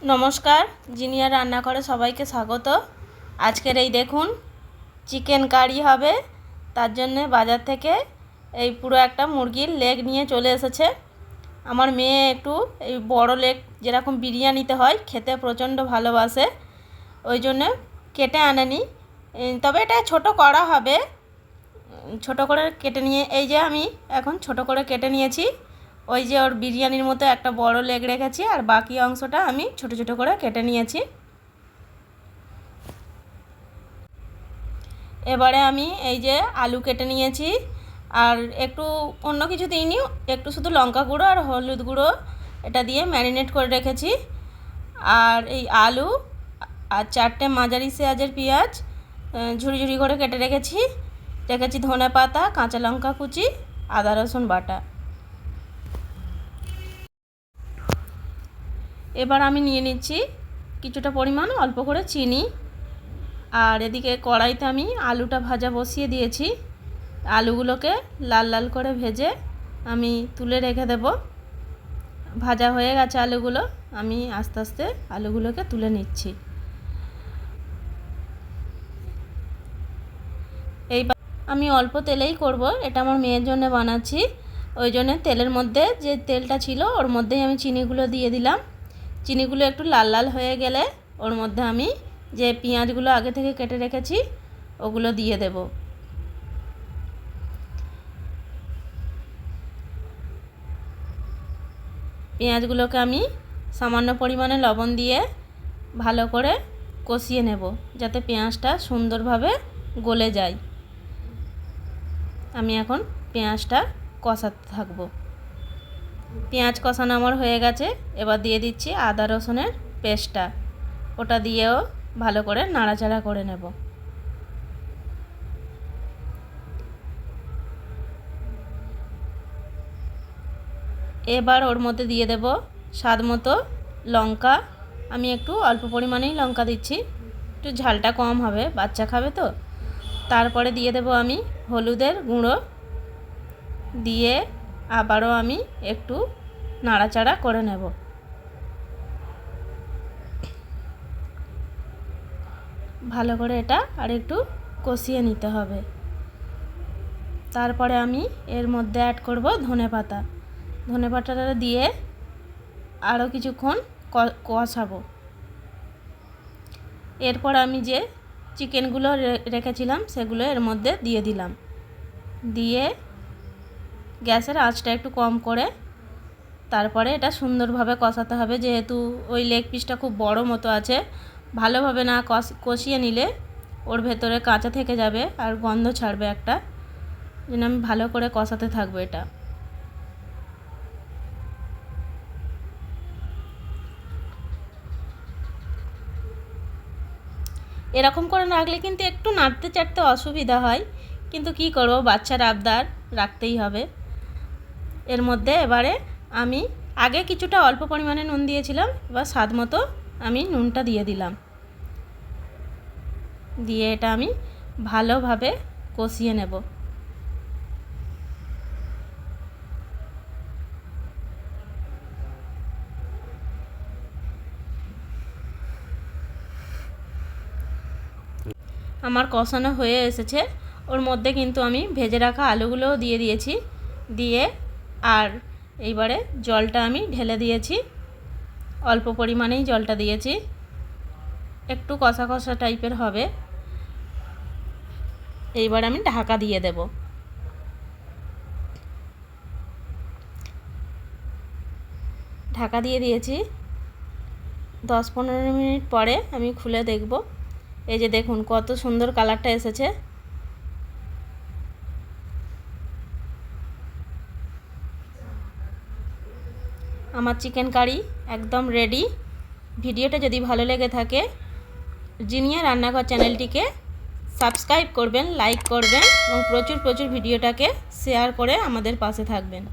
नमस्कार जिनिया रान्ना घरे सबाइके स्वागत। आजकेर এই দেখুন চিকেন কারি হবে, তার জন্য বাজার থেকে এই পুরো একটা মুরগির লেগ নিয়ে চলে এসেছে। আমার মেয়ে একটু এই বড় লেগ যেরকম বিরিয়ানিতে হয় খেতে প্রচণ্ড ভালোবাসে, ওই জন্য কেটে আনেনি। তবে এটা ছোট করা হবে, ছোট করে কেটে নিয়ে এই যে আমি এখন ছোট করে কেটে নিয়েছি। ওই যে ওর বিরিয়ানির মতো একটা বড় লেগ রেখেছি আর বাকি অংশটা আমি ছোট ছোট করে কেটে নিয়েছি। এবারে আমি এই যে আলু কেটে নিয়েছি আর একটু অন্য কিছু দিইনি, একটু শুধু লঙ্কা গুঁড়ো আর হলুদ গুঁড়ো এটা দিয়ে ম্যারিনেট করে রেখেছি। আর এই আলু আর 4টে মাঝারি সাইজের পেঁয়াজ ঝুরি ঝুরি করে কেটে রেখেছি। ধনে পাতা, কাঁচা লঙ্কা কুচি, আদা রসুন বাটা। এবার আমি নিয়ে নিচ্ছি কিছুটা পরিমাণ অল্প করে চিনি। আর এদিকে কড়াইতে আমি আলুটা ভাজা বসিয়ে দিয়েছি। আলুগুলোকে লাল লাল করে ভেজে আমি তুলে রেখে দেব। ভাজা হয়ে গেছে আলুগুলো, আমি আস্তে আস্তে আলুগুলোকে তুলে নিচ্ছি। এইবার আমি অল্প তেলেই করব, এটা আমার মেয়ের জন্য বানাচ্ছি। ওই জন্য তেলের মধ্যে যে তেলটা ছিল ওর মধ্যেই আমি চিনিগুলো দিয়ে দিলাম। চিনিগুলো একটু লাল লাল হয়ে গেলে ওর মধ্যে আমি যে পেঁয়াজগুলো আগে থেকে কেটে রেখেছি ওগুলো দিয়ে দেব। পেঁয়াজগুলোকে আমি সামান্য পরিমাণে লবণ দিয়ে ভালো করে কষিয়ে নেব, যাতে পেঁয়াজটা সুন্দরভাবে গলে যায়। আমি এখন পেঁয়াজটা কষাতে থাকবো। পেঁয়াজ কষানো আমার হয়ে গেছে, এবার দিয়ে দিচ্ছি আদা রসুনের পেস্টটা। ওটা দিয়েও ভালো করে নাড়াচাড়া করে নেব। এবার ওর মধ্যে দিয়ে দেব স্বাদ মতো লঙ্কা। আমি একটু অল্প পরিমাণেই লঙ্কা দিচ্ছি, একটু ঝালটা কম হবে, বাচ্চা খাবে তো। তারপরে দিয়ে দেব আমি হলুদের গুঁড়ো, দিয়ে আবারও আমি একটু নাড়াচাড়া করে নেব। ভালো করে এটা আর একটু কষিয়ে নিতে হবে। তারপরে আমি এর মধ্যে অ্যাড করব ধনেপাতা। ধনেপাতাটা দিয়ে আরও কিছুক্ষণ কষাবো। এরপর আমি যে চিকেনগুলো রেখেছিলাম সেগুলো এর মধ্যে দিয়ে দিলাম। দিয়ে গ্যাসের আঁচটা একটু কম করে তারপরে এটা সুন্দরভাবে কষাতে হবে। যেহেতু ওই লেগ পিসটা খুব বড় মতো আছে, ভালোভাবে না কষিয়ে নিলে ওর ভেতরে কাঁচা থেকে যাবে আর গন্ধ ছাড়বে একটা। যেন আমি ভালো করে কষাতে থাকবো এটা। এরকম করে রাখলে কিন্তু একটু নাড়তে চাড়তে অসুবিধা হয়, কিন্তু কি করব, বাচ্চার আবদার রাখতেই হবে। এর মধ্যে এবারে আমি আগে কিছুটা অল্প পরিমাণে নুন দিয়েছিলাম, এবার স্বাদ মতো আমি নুনটা দিয়ে দিলাম। দিয়ে এটা আমি ভালোভাবে কষিয়ে নেব। আমার কষানো হয়ে এসেছে। ওর মধ্যে কিন্তু আমি ভেজে রাখা আলুগুলোও দিয়ে দিয়েছি। দিয়ে আর এইবারে জলটা আমি ঢেলে দিয়েছি, অল্প পরিমাণেই জলটা দিয়েছি, একটু কষা কষা টাইপের হবে। এইবার আমি ঢাকা দিয়ে দেব। ঢাকা দিয়ে দিয়েছি। 10-15 মিনিট পরে আমি খুলে দেখব। এই যে দেখুন কত সুন্দর কালারটা এসেছে। আমার চিকেন কারি একদম রেডি। ভিডিওটা যদি ভালো লেগে থাকে জিনিয়া রান্নাঘর চ্যানেলটিকে সাবস্ক্রাইব করবেন, লাইক করবেন এবং প্রচুর ভিডিওটাকে শেয়ার করে আমাদের পাশে থাকবেন।